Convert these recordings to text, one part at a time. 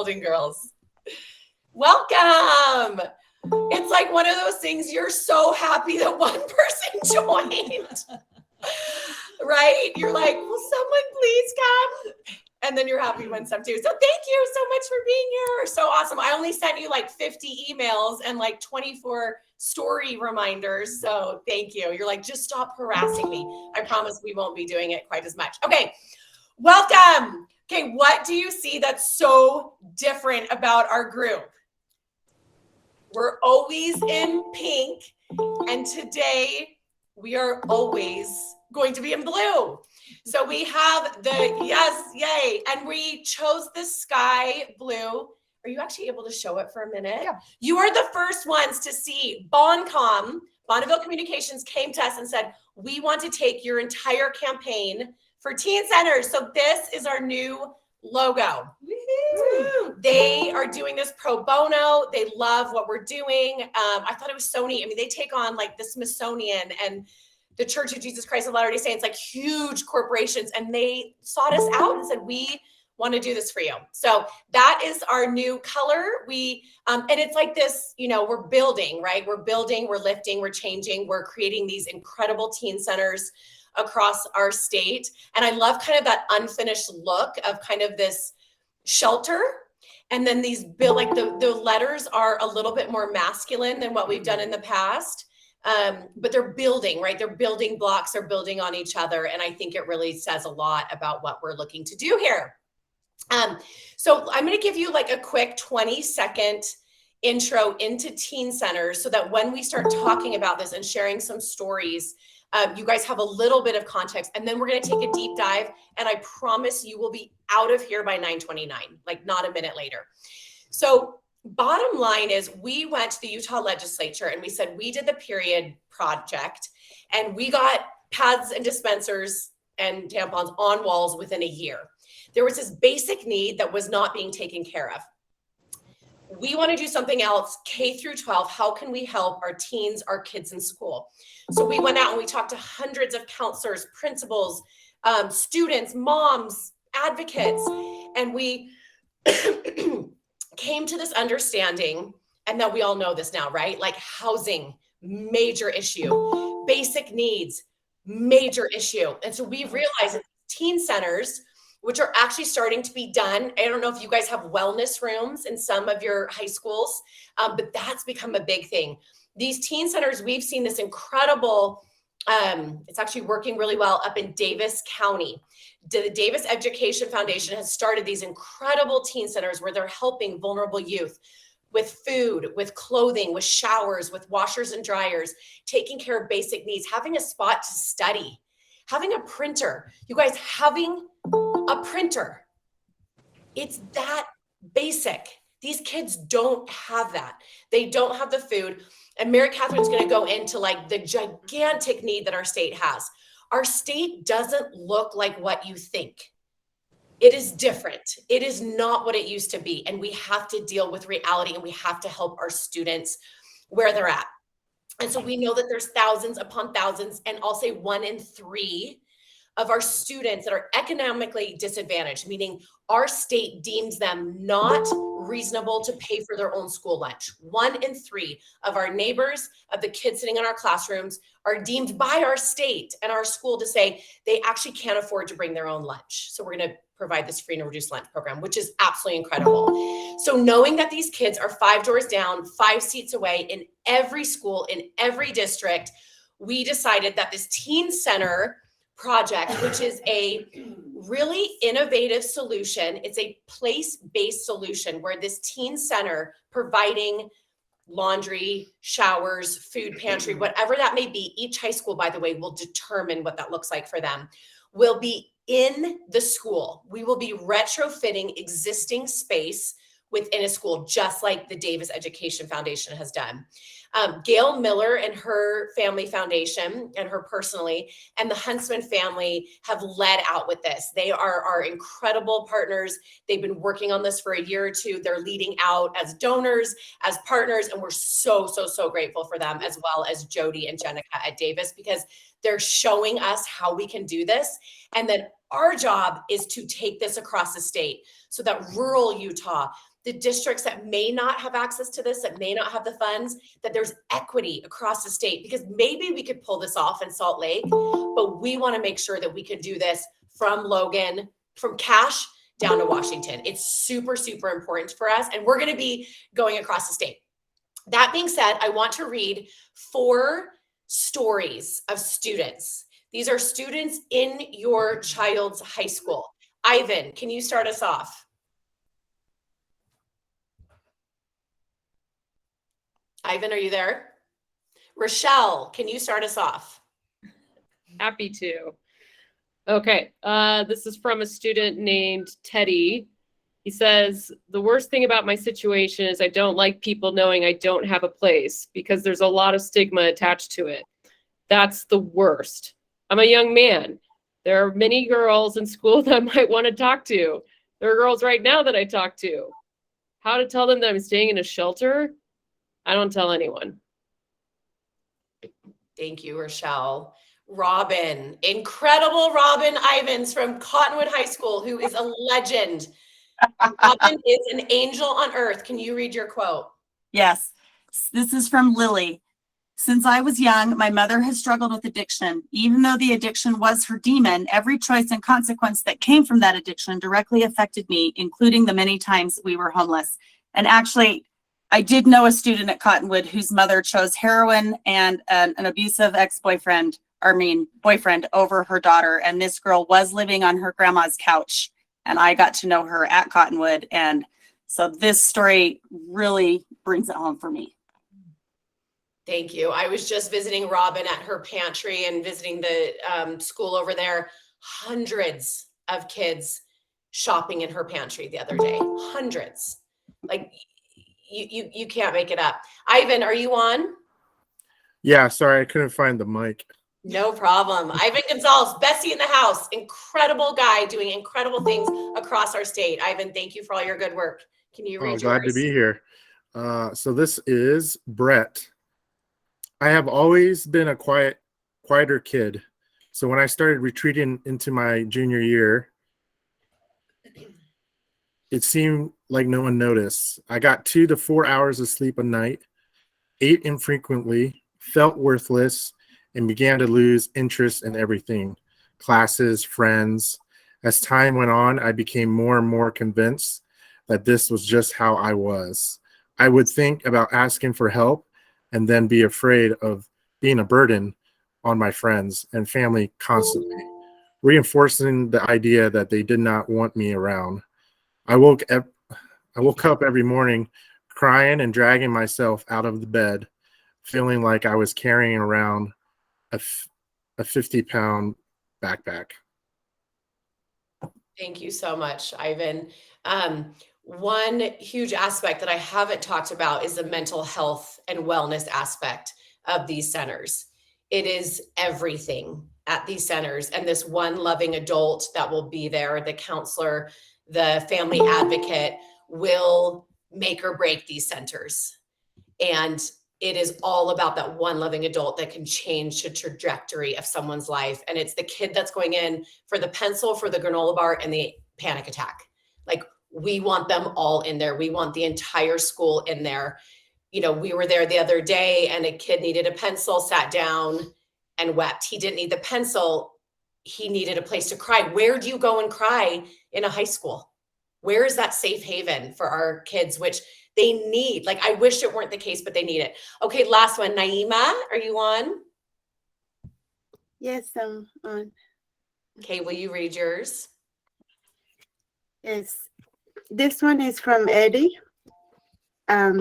Golden Girls. Welcome. It's like one of those things you're so happy that one person joined, right? You're like, will someone please come? And then you're happy when some do. So thank you so much for being here. So awesome. I only sent you like 50 emails and like 24 story reminders. So thank you. You're like, just stop harassing me. I promise we won't be doing it quite as much. Okay. Welcome. Okay. What do you see that's so different about our group? We're always in pink. And today we are always going to be in blue. So we have the yes, yay. And we chose the sky blue. Are you actually able to show it for a minute? Yeah. You are the first ones to see. Boncom, Bonneville Communications came to us and said, we want to take your entire campaign for teen centers. So this is our new logo. Woo-hoo. They are doing this pro bono. They love what we're doing. I thought it was so neat. I mean, they take on like the Smithsonian and the Church of Jesus Christ of Latter-day Saints, like huge corporations, and they sought us out and said, we want to do this for you. So that is our new color. We and it's like this, you know, we're building, right? We're building, we're lifting, we're changing, we're creating these incredible teen centers across our state. And I love kind of that unfinished look of kind of this shelter. And then these build, like the letters are a little bit more masculine than what we've done in the past. But they're building, right? They're building blocks, they're building on each other. And I think it really says a lot about what we're looking to do here. So I'm going to give you like a quick 20-second intro into teen centers so that when we start talking about this and sharing some stories, you guys have a little bit of context, and then we're going to take a deep dive. And I promise you will be out of here by 9:29, like not a minute later. So bottom line is we went to the Utah legislature and we said, we did the period project and we got pads and dispensers and tampons on walls within a year. There was this basic need that was not being taken care of. We want to do something else, K through 12. How can we help our teens, our kids in school? So we went out and we talked to hundreds of counselors, principals, students, moms, advocates, and we came to this understanding, and that we all know this now, right? Like housing, major issue, basic needs, major issue. And so we realized that teen centers, which are actually starting to be done. I don't know if you guys have wellness rooms in some of your high schools, but that's become a big thing. These teen centers, we've seen this incredible, it's actually working really well up in Davis County. The Davis Education Foundation has started these incredible teen centers where they're helping vulnerable youth with food, with clothing, with showers, with washers and dryers, taking care of basic needs, having a spot to study, having a printer. You guys, having a printer. It's that basic. These kids don't have that. They don't have the food. And Mary Catherine's going to go into like the gigantic need that our state has. Our state doesn't look like what you think. It is different. It is not what it used to be. And we have to deal with reality, and we have to help our students where they're at. And so we know that there's thousands upon thousands, and I'll say 1 in 3 of our students that are economically disadvantaged, meaning our state deems them not reasonable to pay for their own school lunch. 1 in 3 of our neighbors, of the kids sitting in our classrooms, are deemed by our state and our school to say they actually can't afford to bring their own lunch. So we're going to provide this free and reduced lunch program, which is absolutely incredible. So knowing that these kids are 5 doors down, 5 seats away in every school, in every district, we decided that this teen center project, which is a really innovative solution. It's a place-based solution where this teen center providing laundry, showers, food pantry, whatever that may be. Each high school, by the way, will determine what that looks like for them, will be in the school. We will be retrofitting existing space within a school, just like the Davis Education Foundation has done. Gail Miller and her family foundation, and her personally, and the Huntsman family have led out with this. They are our incredible partners. They've been working on this for a year or two. They're leading out as donors, as partners, and we're so, so, so grateful for them, as well as Jody and Jenica at Davis, because they're showing us how we can do this. And then our job is to take this across the state so that rural Utah, the districts that may not have access to this, that may not have the funds, that there's equity across the state, because maybe we could pull this off in Salt Lake, but we want to make sure that we can do this from Logan, from Cache down to Washington. It's super, super important for us. And we're going to be going across the state. That being said, I want to read 4 stories of students. These are students in your child's high school. Ivan, can you start us off? Ivan, are you there? Rochelle, can you start us off? Happy to. Okay, this is from a student named Teddy. He says, the worst thing about my situation is I don't like people knowing I don't have a place because there's a lot of stigma attached to it. That's the worst. I'm a young man. There are many girls in school that I might want to talk to. There are girls right now that I talk to. How to tell them that I'm staying in a shelter? I don't tell anyone. Thank you, Rochelle. Robin, incredible Robin Ivans from Cottonwood High School, who is a legend. Robin is an angel on earth. Can you read your quote? Yes, this is from Lily. Since I was young, my mother has struggled with addiction. Even though the addiction was her demon, every choice and consequence that came from that addiction directly affected me, including the many times we were homeless. And actually, I did know a student at Cottonwood whose mother chose heroin and an abusive boyfriend over her daughter. And this girl was living on her grandma's couch. And I got to know her at Cottonwood. And so this story really brings it home for me. Thank you. I was just visiting Robin at her pantry and visiting the school over there. Hundreds of kids shopping in her pantry the other day. Hundreds. Like, you can't make it up. Ivan, are you on? Yeah, sorry, I couldn't find the mic. No problem. Ivan Gonzalez, Bessie in the house, incredible guy doing incredible things across our state. Ivan, thank you for all your good work. Can you read yours? Glad to be here. So this is Brett. I have always been a quieter kid. So when I started retreating into my junior year, it seemed like no one noticed. I got 2 to 4 hours of sleep a night, ate infrequently, felt worthless, and began to lose interest in everything, classes, friends. As time went on, I became more and more convinced that this was just how I was. I would think about asking for help and then be afraid of being a burden on my friends and family constantly, reinforcing the idea that they did not want me around. I woke up every morning crying and dragging myself out of the bed, feeling like I was carrying around a 50-pound backpack. Thank you so much, Ivan. One huge aspect that I haven't talked about is the mental health and wellness aspect of these centers. It is everything at these centers, and this one loving adult that will be there, the counselor, the family advocate, will make or break these centers. And it is all about that one loving adult that can change the trajectory of someone's life. And it's the kid that's going in for the pencil, for the granola bar, and the panic attack. Like, we want them all in there. We want the entire school in there. You know, we were there the other day and a kid needed a pencil, sat down and wept. He didn't need the pencil. He needed a place to cry. Where do you go and cry in a high school? Where is that safe haven for our kids, which they need? Like, I wish it weren't the case, but they need it. Okay, last one. Naima, are you on? Yes, I'm on. Okay, will you read yours? Yes. This one is from Eddie.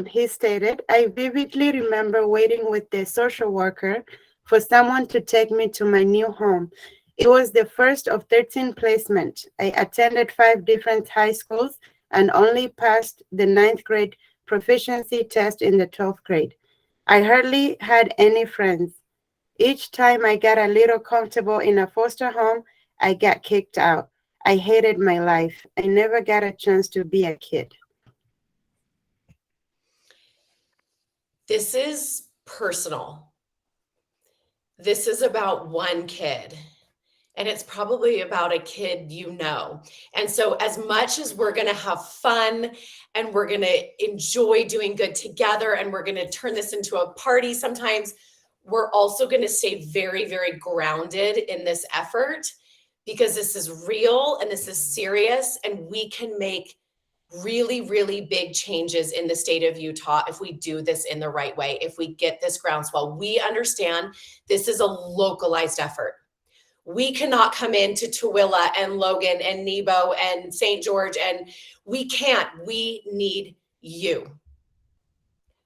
He stated, I vividly remember waiting with the social worker for someone to take me to my new home. It was the first of 13 placements. I attended 5 different high schools and only passed the 9th grade proficiency test in the 12th grade. I hardly had any friends. Each time I got a little comfortable in a foster home, I got kicked out. I hated my life. I never got a chance to be a kid. This is personal. This is about one kid, and it's probably about a kid you know. And so as much as we're going to have fun and we're going to enjoy doing good together and we're going to turn this into a party sometimes, we're also going to stay very, very grounded in this effort, because this is real and this is serious, and we can make really, really big changes in the state of Utah if we do this in the right way, if we get this groundswell. We understand this is a localized effort. We cannot come into Tooele and Logan and Nebo and St. George, and we can't. We need you.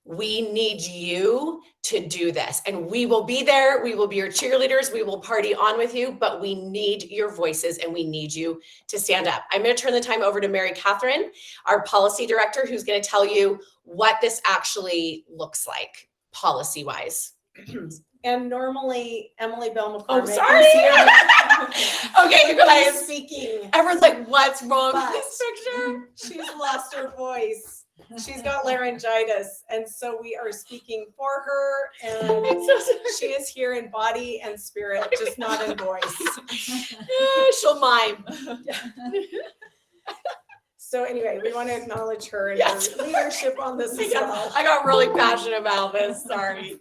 We need you to do this, and we will be there. We will be your cheerleaders. We will party on with you, but we need your voices and we need you to stand up. I'm going to turn the time over to Mary Catherine, our policy director, who's going to tell you what this actually looks like policy-wise. And normally Emily Bell Oh, McCormick sorry. is here. Okay, you guys. Speaking. Everyone's like, what's wrong But with this picture? she's lost her voice. She's got laryngitis, and so we are speaking for her, and I'm so sorry. she is here in body and spirit, just not in voice. She'll mime. So anyway, we want to acknowledge her and Yes. her leadership on this as well. I got really passionate about this. Sorry.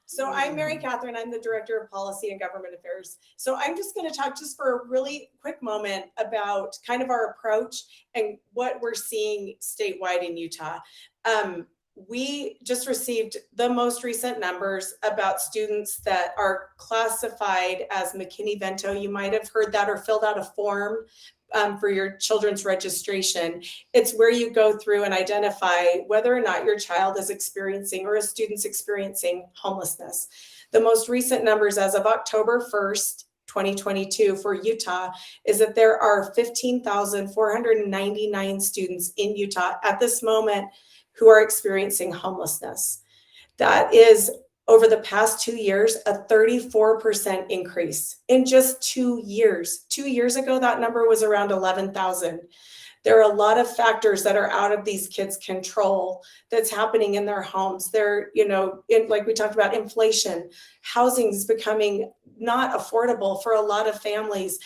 So I'm Mary Catherine. I'm the Director of Policy and Government Affairs. So I'm just going to talk just for a really quick moment about kind of our approach and what we're seeing statewide in Utah. We just received the most recent numbers about students that are classified as McKinney-Vento. You might have heard that or filled out a form for your children's registration. It's where you go through and identify whether or not your child is experiencing or a student's experiencing homelessness. The most recent numbers as of October 1st, 2022 for Utah is that there are 15,499 students in Utah at this moment who are experiencing homelessness. That is, over the past 2 years, a 34% increase in just 2 years. 2 years ago, that number was around 11,000. There are a lot of factors that are out of these kids' control that's happening in their homes. They're, like we talked about, inflation, housing is becoming not affordable for a lot of families.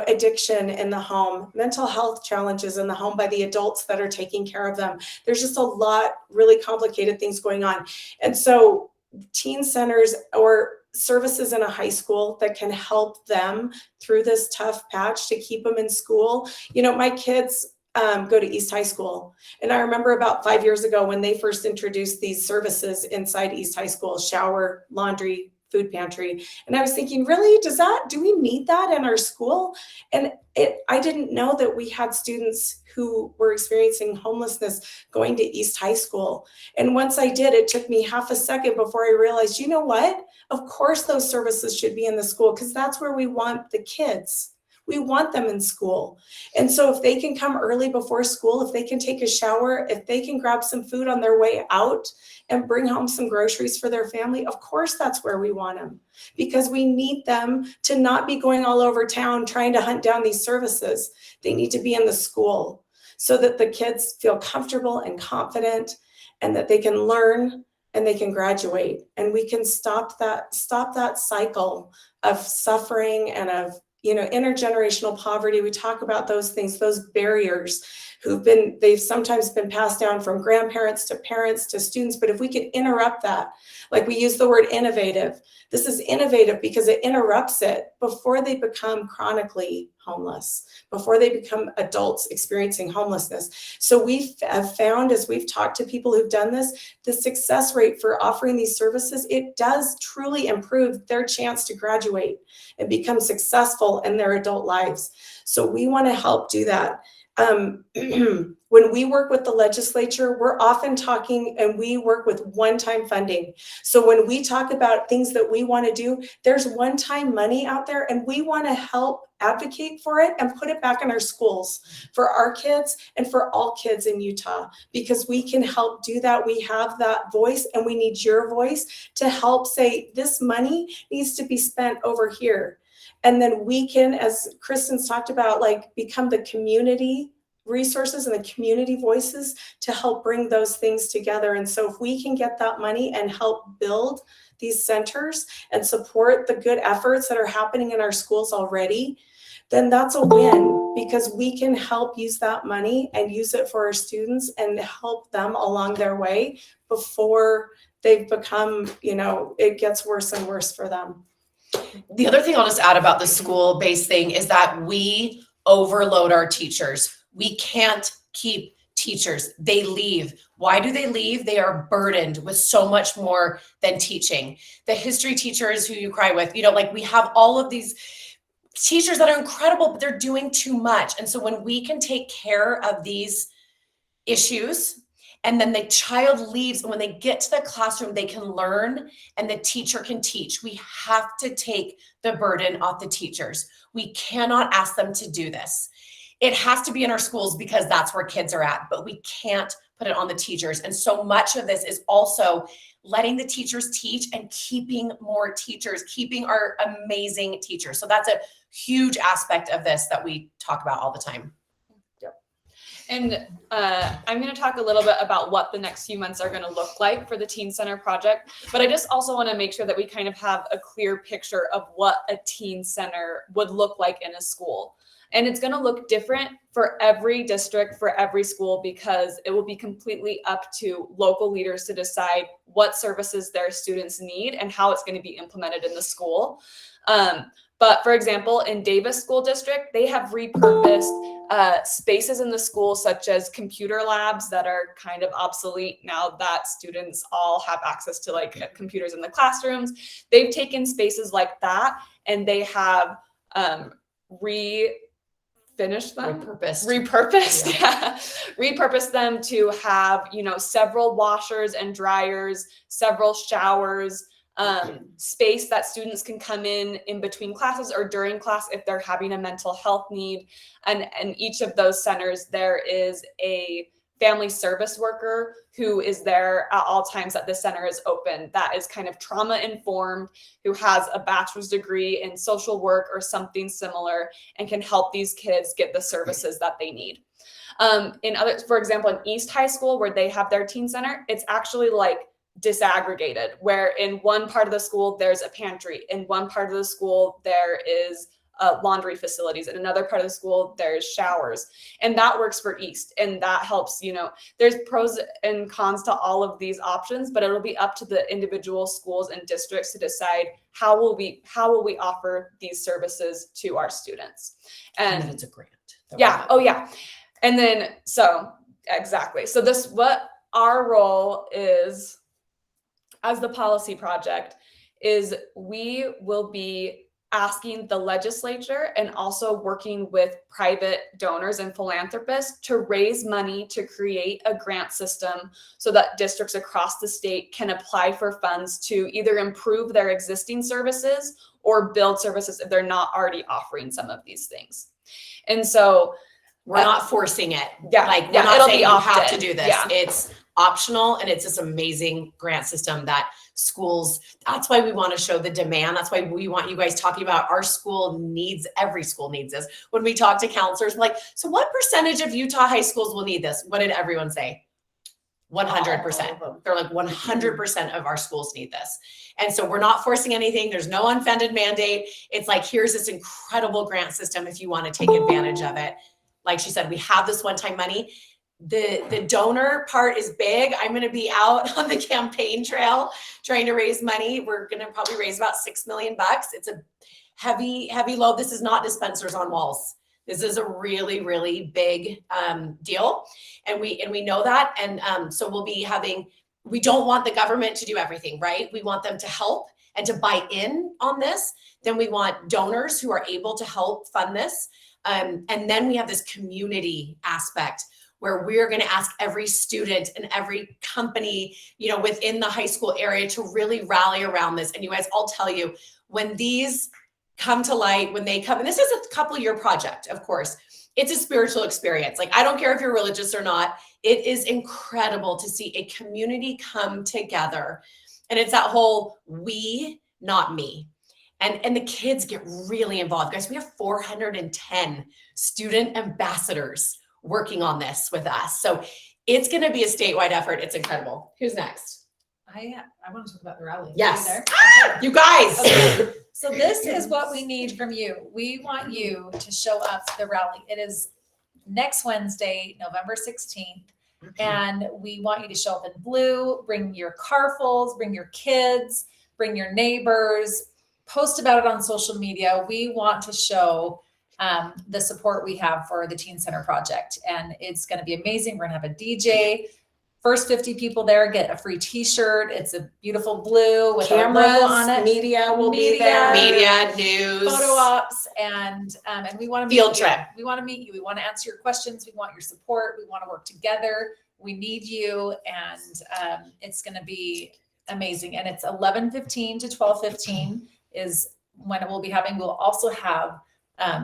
Addiction in the home, mental health challenges in the home by the adults that are taking care of them. There's just a lot really complicated things going on. And so teen centers or services in a high school that can help them through this tough patch to keep them in school. My kids go to East High School. And I remember about 5 years ago when they first introduced these services inside East High School, shower, laundry, food pantry. And I was thinking, really, do we need that in our school? And I didn't know that we had students who were experiencing homelessness going to East High School. And once I did, it took me half a second before I realized, you know what? Of course those services should be in the school, because that's where we want the kids. We want them in school. And so if they can come early before school, if they can take a shower, if they can grab some food on their way out and bring home some groceries for their family, of course that's where we want them, because we need them to not be going all over town trying to hunt down these services. They need to be in the school so that the kids feel comfortable and confident and that they can learn and they can graduate. And we can stop that cycle of suffering and of intergenerational poverty. We talk about those things, those barriers they've sometimes been passed down from grandparents to parents to students. But if we could interrupt that, like we use the word innovative, this is innovative because it interrupts it before they become chronically homeless, before they become adults experiencing homelessness. So we have found, as we've talked to people who've done this, the success rate for offering these services, it does truly improve their chance to graduate and become successful in their adult lives. So we want to help do that. When we work with the legislature, we're often talking and we work with one-time funding. So when we talk about things that we want to do, there's one-time money out there and we want to help advocate for it and put it back in our schools for our kids and for all kids in Utah, because we can help do that. We have that voice and we need your voice to help say this money needs to be spent over here. And then we can, as Kristen's talked about, like become the community resources and the community voices to help bring those things together. And so if we can get that money and help build these centers and support the good efforts that are happening in our schools already, then that's a win, because we can help use that money and use it for our students and help them along their way before they've become, it gets worse and worse for them. The other thing I'll just add about the school-based thing is that we overload our teachers. We can't keep teachers. They leave. Why do they leave? They are burdened with so much more than teaching. The history teachers who you cry with, we have all of these teachers that are incredible, but they're doing too much. And so when we can take care of these issues, and then the child leaves, and when they get to the classroom, they can learn and the teacher can teach. We have to take the burden off the teachers. We cannot ask them to do this. It has to be in our schools because that's where kids are at, but we can't put it on the teachers. And so much of this is also letting the teachers teach and keeping more teachers, keeping our amazing teachers. So that's a huge aspect of this that we talk about all the time. And I'm going to talk a little bit about what the next few months are going to look like for the Teen Center project. But I just also want to make sure that we kind of have a clear picture of what a teen center would look like in a school. And it's going to look different for every district, for every school, because it will be completely up to local leaders to decide what services their students need and how it's going to be implemented in the school. But for example, in Davis School District, they have repurposed spaces in the school, such as computer labs that are kind of obsolete now that students all have access to computers in the classrooms. They've taken spaces like that and they have repurposed them to have, several washers and dryers, several showers, space that students can come in between classes or during class if they're having a mental health need. And each of those centers, there is a family service worker who is there at all times that the center is open, that is kind of trauma informed, who has a bachelor's degree in social work or something similar, and can help these kids get the services that they need. For example, in East High School, where they have their teen center, it's actually disaggregated, where in one part of the school there's a pantry, in one part of the school there is laundry facilities, in another part of the school there's showers, and that works for East, and that helps. There's pros and cons to all of these options, but it'll be up to the individual schools and districts to decide how will we offer these services to our students. And it's a grant. And then exactly, so what our role is as the policy project is we will be asking the legislature and also working with private donors and philanthropists to raise money to create a grant system so that districts across the state can apply for funds to either improve their existing services or build services if they're not already offering some of these things. And so we're not forcing it. We're not saying you have to do this. Yeah. It's optional, and it's this amazing grant system that schools, that's why we want to show the demand. That's why we want you guys talking about our school needs, every school needs this. When we talk to counselors, so what percentage of Utah high schools will need this? What did everyone say? 100%. They're 100% of our schools need this. And so we're not forcing anything. There's no unfunded mandate. It's here's this incredible grant system if you want to take advantage of it. Like she said, we have this one-time money. The donor part is big. I'm going to be out on the campaign trail trying to raise money. We're going to probably raise about $6 million. It's a heavy load. This is not dispensers on walls. This is a really, really big deal. And we know that. And so we'll be we don't want the government to do everything, right? We want them to help and to buy in on this. Then we want donors who are able to help fund this. And then we have this community aspect where we're going to ask every student and every company, within the high school area to really rally around this. And you guys, I'll tell you, when these come to light, when they come, and this is a couple-year project, of course, it's a spiritual experience. Like, I don't care if you're religious or not. It is incredible to see a community come together. And it's that whole we, not me. And the kids get really involved. Guys, we have 410 student ambassadors working on this with us. So it's going to be a statewide effort. It's incredible. Who's next? I want to talk about the rally. Yes. Are you there? Okay. You guys. Okay. So this is what we need from you. We want you to show up to the rally. It is next Wednesday, November 16th. And we want you to show up in blue, bring your carfuls, bring your kids, bring your neighbors, post about it on social media. We want to show the support we have for the Teen Center project. And it's going to be amazing. We're going to have a DJ. First 50 people there get a free t-shirt. It's a beautiful blue with our logo on it. Media will be there. Media, news. Photo ops, and we want to Field trip. We want to meet you. We want to answer your questions. We want your support. We want to work together. We need you, and it's going to be amazing. And it's 11:15 to 12:15 is when it will be having. We'll also have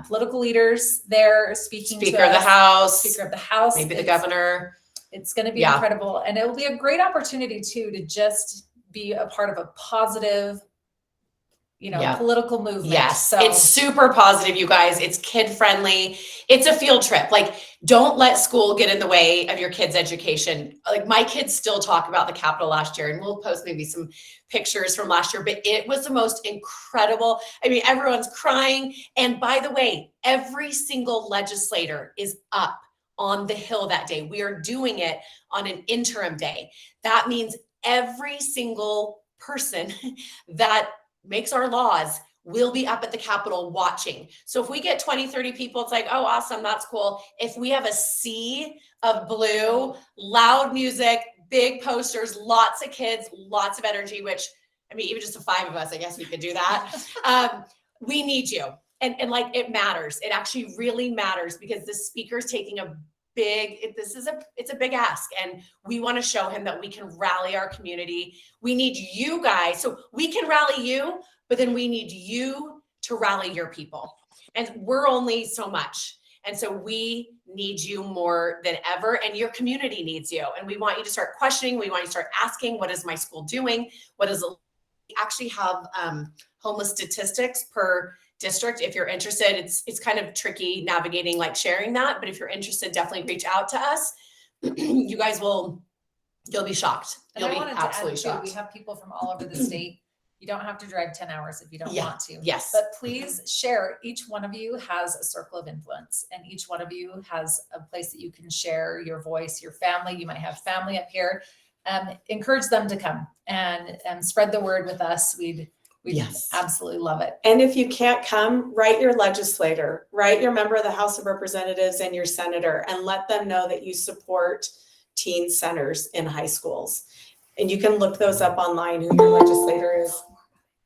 political leaders there speaking. Speaker to of the us. House. Speaker of the House. Maybe the governor. It's going to be Yeah. incredible. And it will be a great opportunity too, to just be a part of a positive, Yeah. political movement. Yes, So it's super positive, you guys. It's kid friendly. It's a field trip. Like, don't let school get in the way of your kids' education. Like, my kids still talk about the Capitol last year, and we'll post maybe some pictures from last year, but it was the most incredible. I mean, everyone's crying. And by the way, every single legislator is up on the Hill that day. We are doing it on an interim day. That means every single person that makes our laws will be up at the Capitol watching. So if we get 20, 30 people, it's like, oh, awesome, that's cool. If we have a sea of blue, loud music, big posters, lots of kids, lots of energy, which, I mean, even just the 5 of us, I guess we could do that. We need you. And like, it matters. It actually really matters, because the speaker's taking a it's a big ask, and we want to show him that we can rally our community. We need you guys. So we can rally you, but then we need you to rally your people. And we're only so much. And so we need you more than ever, and your community needs you. And we want you to start questioning. We want you to start asking, what is my school doing? What is it? We actually have homeless statistics per district. If you're interested, it's kind of tricky navigating, like, sharing that, but if you're interested, definitely reach out to us. You guys you'll be shocked. And You'll I be wanted to add absolutely too, shocked. we have people from all over the state. You don't have to drive 10 hours if you don't Yeah. want to. Yes. But please share. Each one of you has a circle of influence, and each one of you has a place that you can share your voice, your family. You might have family up here. Encourage them to come and spread the word with us. We'd Yes. absolutely love it. And if you can't come, write your legislator, write your member of the House of Representatives and your senator, and let them know that you support teen centers in high schools. And you can look those up online, who your legislator is.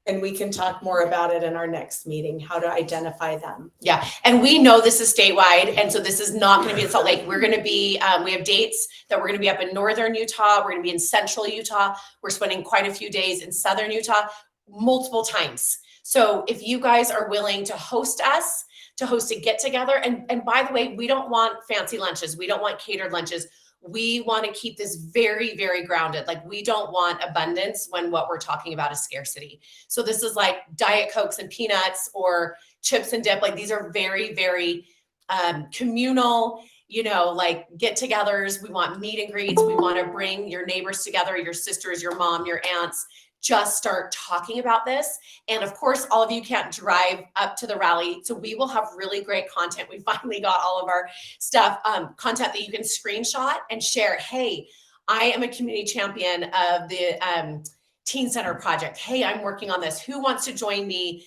And we can talk more about it in our next meeting, how to identify them. Yeah. And we know this is statewide. And so this is not going to be in Salt Lake. We're going to be, we have dates that we're going to be up in northern Utah. We're going to be in central Utah. We're spending quite a few days in southern Utah, multiple times. So if you guys are willing to host us, to host a get together, and by the way, we don't want fancy lunches. We don't want catered lunches. We want to keep this very, very grounded. Like, we don't want abundance when what we're talking about is scarcity. So this is like Diet Cokes and peanuts or chips and dip. Like, these are very, very communal, like get-togethers. We want meet and greets. We want to bring your neighbors together, your sisters, your mom, your aunts. Just start talking about this. And of course, all of you can't drive up to the rally. So we will have really great content. We finally got all of our stuff, content that you can screenshot and share. Hey, I am a community champion of the Teen Center project. Hey, I'm working on this. Who wants to join me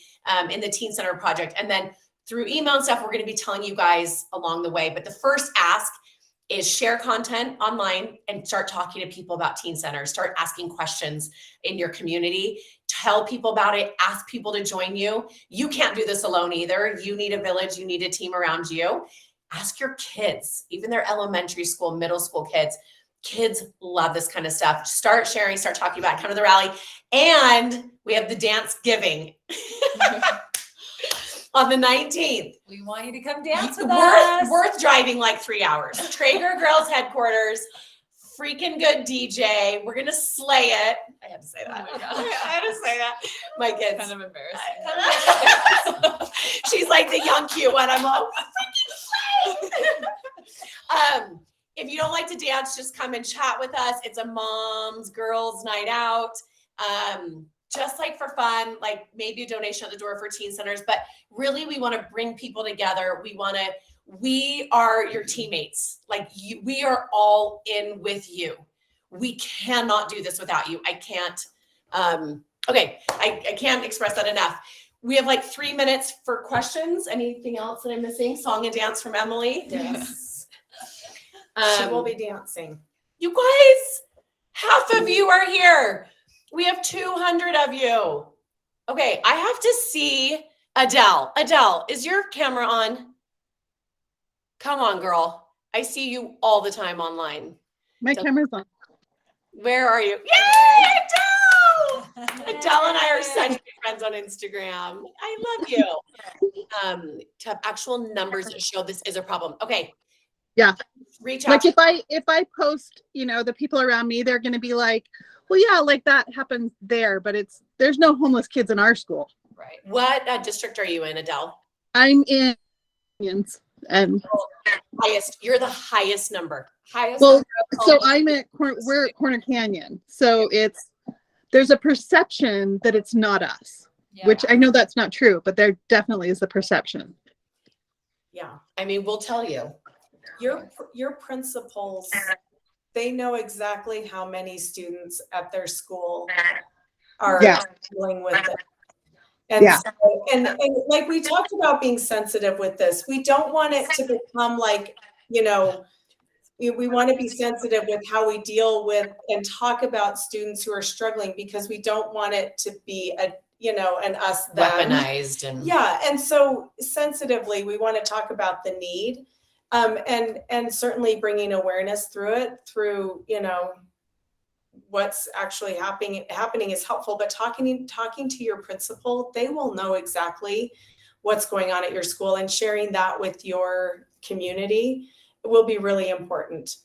in the Teen Center project? And then through email and stuff, we're going to be telling you guys along the way. But the first ask is share content online and start talking to people about Teen Center. Start asking questions in your community. Tell people about it. Ask people to join you. You can't do this alone either. You need a village. You need a team around you. Ask your kids, even their elementary school, middle school kids. Kids love this kind of stuff. Start sharing, start talking about it, come to the rally. And we have the dance giving on the 19th. We want you to come dance with us. Worth driving like 3 hours. Traeger Girls headquarters, freaking good DJ. We're gonna slay it. I had to say that. Oh my gosh. I had to say that. My kids. Kind of embarrassing. She's like the young cute one. I'm like, we freaking slay. If you don't like to dance, just come and chat with us. It's a mom's girls night out. Just like for fun, like maybe a donation at the door for teen centers, but really we want to bring people together. We are your teammates. Like we are all in with you. We cannot do this without you. I can't, I can't express that enough. We have like 3 minutes for questions. Anything else that I'm missing? Song and dance from Emily. Yes. She will be dancing. You guys, half of you are here. We have 200 of you. Okay, I have to see Adele. Adele, is your camera on? Come on, girl. I see you all the time online. My camera's on. Where are you? Yay, Adele! Adele and I are such good friends on Instagram. I love you. To have actual numbers that show this is a problem. Okay. Yeah. Reach out. Like if I post, the people around me, they're going to be like, well, yeah, like that happens there, but there's no homeless kids in our school. Right. What district are you in, Adele? I'm in Unions, and Highest. You're the highest number. Highest well, number of so homeless we're at Corner Canyon. So there's a perception that it's not us, Yeah. which I know that's not true, but there definitely is the perception. Yeah. I mean, we'll tell you. Your principals, they know exactly how many students at their school are dealing with it. And, Yeah. so, and like we talked about being sensitive with this, we don't want it to become like, we want to be sensitive with how we deal with and talk about students who are struggling, because we don't want it to be an us them. Weaponized and Yeah. And so sensitively, we want to talk about the need. And certainly bringing awareness through what's actually happening is helpful, but talking to your principal, they will know exactly what's going on at your school, and sharing that with your community will be really important.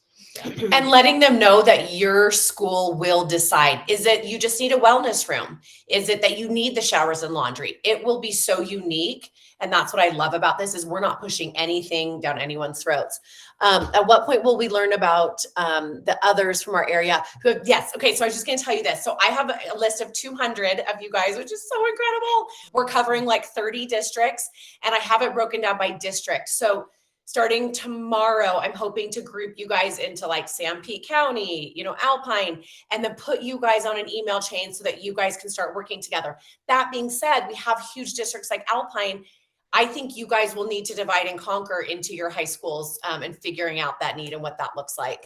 and letting them know that your school will decide. Is it you just need a wellness room? Is it that you need the showers and laundry? It will be so unique. And that's what I love about this is we're not pushing anything down anyone's throats. At what point will we learn about the others from our area who have, yes. Okay. So I was just going to tell you this. So I have a list of 200 of you guys, which is so incredible. We're covering like 30 districts, and I have it broken down by district. So starting tomorrow, I'm hoping to group you guys into like Sanpete County, Alpine, and then put you guys on an email chain so that you guys can start working together. That being said, we have huge districts like Alpine. I think you guys will need to divide and conquer into your high schools and figuring out that need and what that looks like.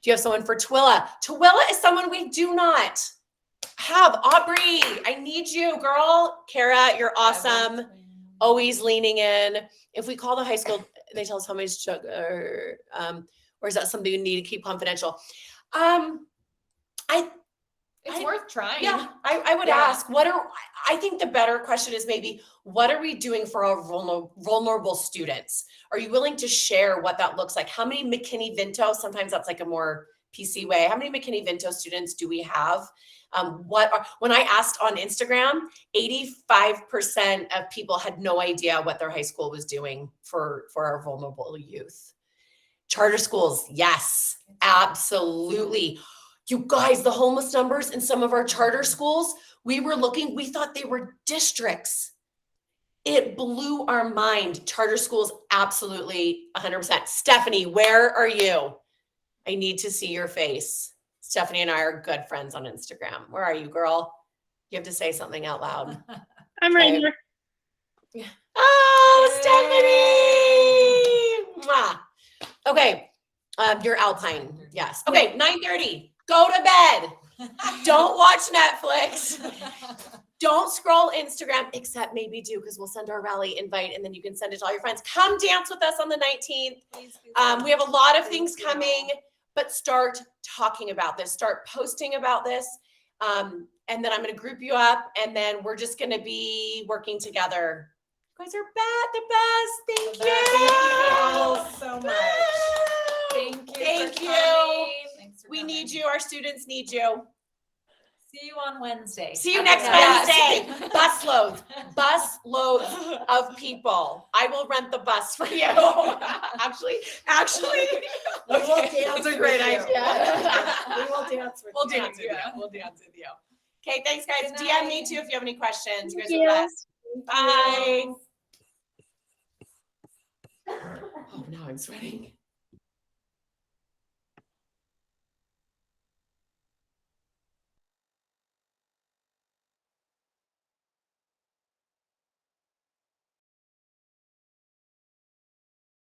Do you have someone for Tooele? Tooele is someone we do not have. Aubrey, I need you, girl. Kara, you're awesome. Always leaning in. If we call the high school, they tell us how much sugar, or is that something you need to keep confidential? It's worth trying. Yeah, I would ask, I think the better question is maybe, what are we doing for our vulnerable students? Are you willing to share what that looks like? How many McKinney-Vento, sometimes that's like a more PC way, how many McKinney-Vento students do we have? When I asked on Instagram, 85% of people had no idea what their high school was doing for our vulnerable youth. Charter schools, yes, absolutely. You guys, the homeless numbers in some of our charter schools, we thought they were districts. It blew our mind. Charter schools, absolutely 100%. Stephanie, where are you? I need to see your face. Stephanie and I are good friends on Instagram. Where are you, girl? You have to say something out loud. I'm right here. Oh, Stephanie! Mwah. Okay, you're Alpine. Yes. Okay, 9:30. Go to bed. Don't watch Netflix. Don't scroll Instagram, except maybe do, because we'll send our rally invite and then you can send it to all your friends. Come dance with us on the 19th. We have a lot of things coming, but start talking about this, start posting about this. And then I'm going to group you up and then we're just going to be working together. You guys are the best. Thank you. all so much. Thank you. Thank for you. coming. Thanks for We coming. need you. Our students need you. See you on Wednesday. See you Have a next good night. Wednesday. Bus loads of people. I will rent the bus for you. Actually, We will okay, dance that's a with great you. idea. We will dance with We'll you. dance with you. We'll dance with you. Okay, thanks guys. Good DM me night. too if you have any questions. You guys Thank are the you. best. Bye. Oh, now I'm sweating.